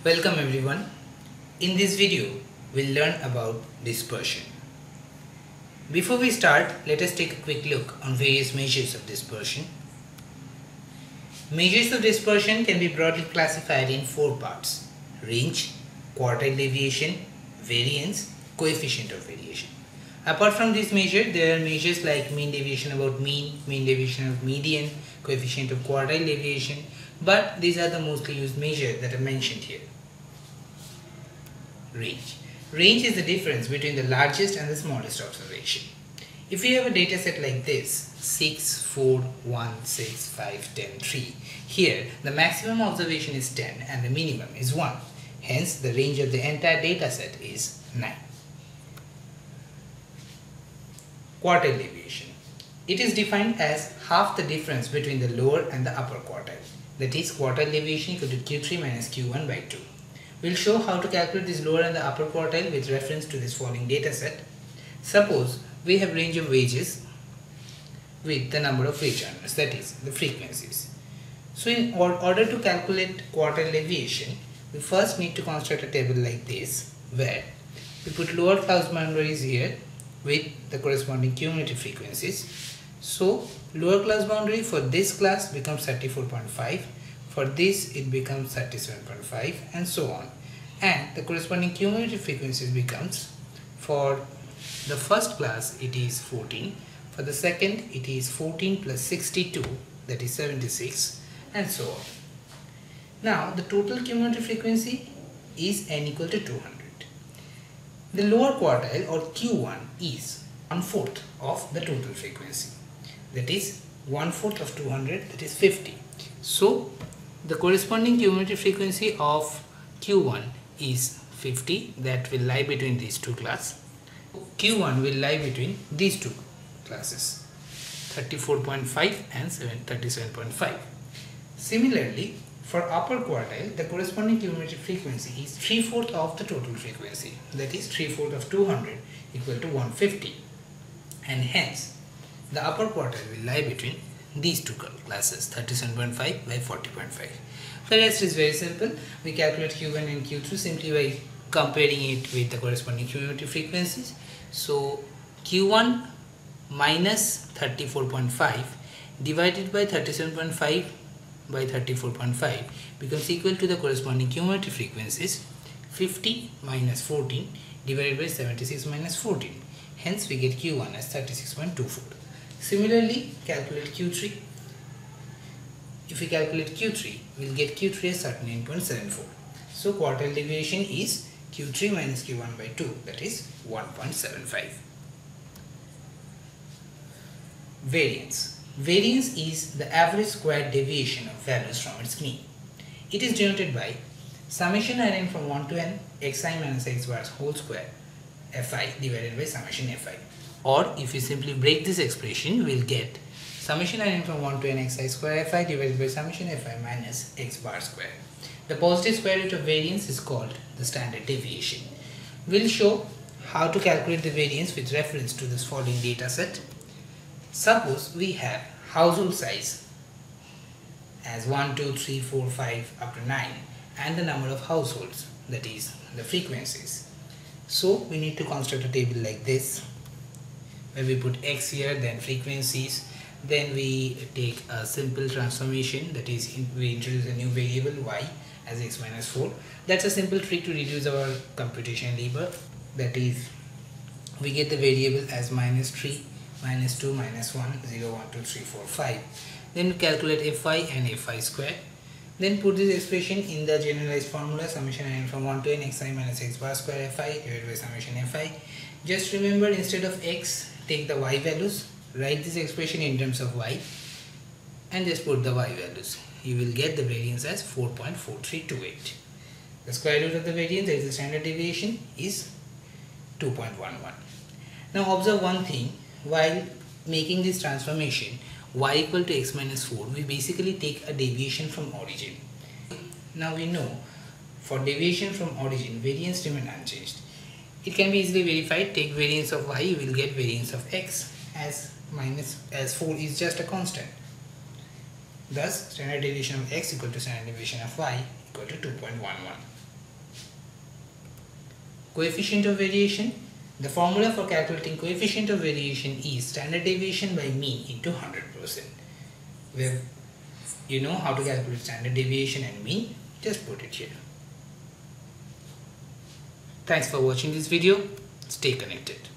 Welcome everyone. In this video, we'll learn about dispersion. Before we start, let us take a quick look on various measures of dispersion. Measures of dispersion can be broadly classified in four parts: range, quartile deviation, variance, coefficient of variation. Apart from this measure, there are measures like mean deviation about mean deviation of median, coefficient of quartile deviation, but these are the mostly used measures that are mentioned here. Range. Range is the difference between the largest and the smallest observation. If we have a data set like this, 6, 4, 1, 6, 5, 10, 3, here the maximum observation is 10 and the minimum is 1. Hence, the range of the entire data set is 9. Quartile deviation. It is defined as half the difference between the lower and the upper quartile. That is, quartile deviation equal to Q3 minus Q1 by 2. We'll show how to calculate this lower and the upper quartile with reference to this following data set. Suppose we have range of wages with the number of wage earners, that is, the frequencies. So in order to calculate quartile deviation, we first need to construct a table like this, where we put lower class boundaries here with the corresponding cumulative frequencies. So lower class boundary for this class becomes 34.5, for this it becomes 37.5, and so on. And the corresponding cumulative frequencies becomes, for the first class it is 14, for the second it is 14 plus 62, that is 76, and so on. Now the total cumulative frequency is n equal to 200. The lower quartile or Q1 is 1/4 of the total frequency, that is 1/4 of 200, that is 50. So the corresponding cumulative frequency of Q1 is 50, that will lie between these two classes. Q1 will lie between these two classes, 34.5 and 37.5. Similarly, for upper quartile, the corresponding cumulative frequency is 3/4 of the total frequency, that is 3/4 of 200 equal to 150, and hence the upper quartile will lie between these two classes, 37.5 by 40.5. The rest is very simple. We calculate Q1 and Q2 simply by comparing it with the corresponding cumulative frequencies. So Q1 minus 34.5 divided by 37.5 by 34.5 becomes equal to the corresponding cumulative frequencies, 50 minus 14 divided by 76 minus 14. Hence we get Q1 as 36.24. Similarly, calculate Q3. If we calculate Q3, we will get Q3 as 39.74. So quartile deviation is Q3 minus Q1 by 2, that is 1.75. Variance. Variance is the average squared deviation of values from its mean. It is denoted by summation rn from 1 to n xi minus x bars whole square fi divided by summation fi. Or if we simply break this expression, we will get summation rn from 1 to n xi square fi divided by summation fi minus x bar square. The positive square root of variance is called the standard deviation. We will show how to calculate the variance with reference to this following data set. Suppose we have household size as 1, 2, 3, 4, 5 up to 9 and the number of households, that is the frequencies. So we need to construct a table like this, where we put x here, then frequencies, then we take a simple transformation, that is we introduce a new variable y as x minus 4. That's a simple trick to reduce our computation labor, that is we get the variable as minus 3, minus 2, minus 1, 0, 1, 2, 3, 4, 5. Then we calculate fi and fi square. Then put this expression in the generalized formula, summation n from 1 to n xi minus x bar square fi divided by summation fi. Just remember, instead of x, take the y values, write this expression in terms of y, and just put the y values. You will get the variance as 4.4328. The square root of the variance, that is the standard deviation, is 2.11. Now observe one thing. While making this transformation y equal to x minus 4, we basically take a deviation from origin. Now we know for deviation from origin, variance remain unchanged. It can be easily verified. Take variance of y, you will get variance of x as 4 is just a constant. Thus, standard deviation of x equal to standard deviation of y equal to 2.11. Coefficient of variation. The formula for calculating coefficient of variation is standard deviation by mean into 100%. Where you know how to calculate standard deviation and mean, just put it here. Thanks for watching this video. Stay connected.